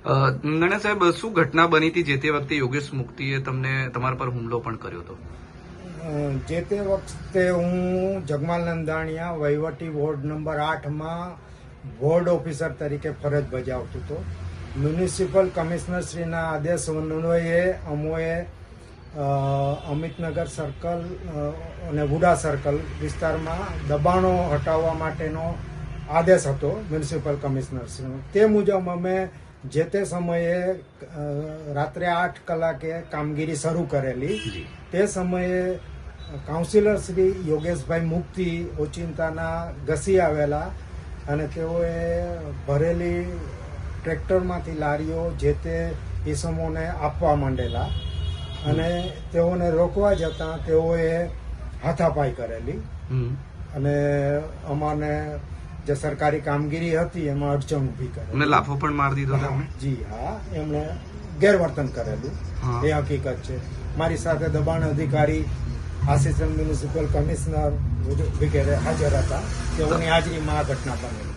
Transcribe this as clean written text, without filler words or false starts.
ગણેશ સાહેબ, શું ઘટના બની હતી જે તે વખતે યોગેશ મુક્તિએ તમને તમારા પર હુમલો પણ કર્યો હતો? જે તે વખતે હું જગમાલ નંદાણીયા વહીવટી વોર્ડ નંબર 8માં વોર્ડ ઓફિસર તરીકે ફરજ બજાવતો હતો. મ્યુનિસિપલ કમિશનરશ્રીના આદેશ અન્વયે અમોએ અમિતનગર સર્કલ અને વુડા સર્કલ વિસ્તારમાં દબાણો હટાવવા માટેનો આદેશ હતો મ્યુનિસિપલ કમિશનરશ્રીનો. તે મુજબ અમે જે તે સમયે રાત્રે 8 કલાકે કામગીરી શરૂ કરેલી. તે સમયે કાઉન્સિલર શ્રી યોગેશભાઈ મુક્તિ ઓચિંતાના ઘસી આવેલા અને તેઓએ ભરેલી ટ્રેક્ટરમાંથી લારીઓ જે તે ઇસમોને આપવા માંડેલા અને તેઓને રોકવા જતાં તેઓએ હાથાપાઈ કરેલી અને અમારને જે સરકારી કામગીરી હતી એમાં અડચણ ઊભી કરી. લાફો પણ મારી દીધો તમે? જી હા, એમણે ગેરવર્તન કરેલું એ હકીકત છે. મારી સાથે દબાણ અધિકારી, આસિસ્ટન્ટ મ્યુનિસિપલ કમિશનર વગેરે હાજર હતા. તેઓની હાજરીમાં આ ઘટના બનેલી.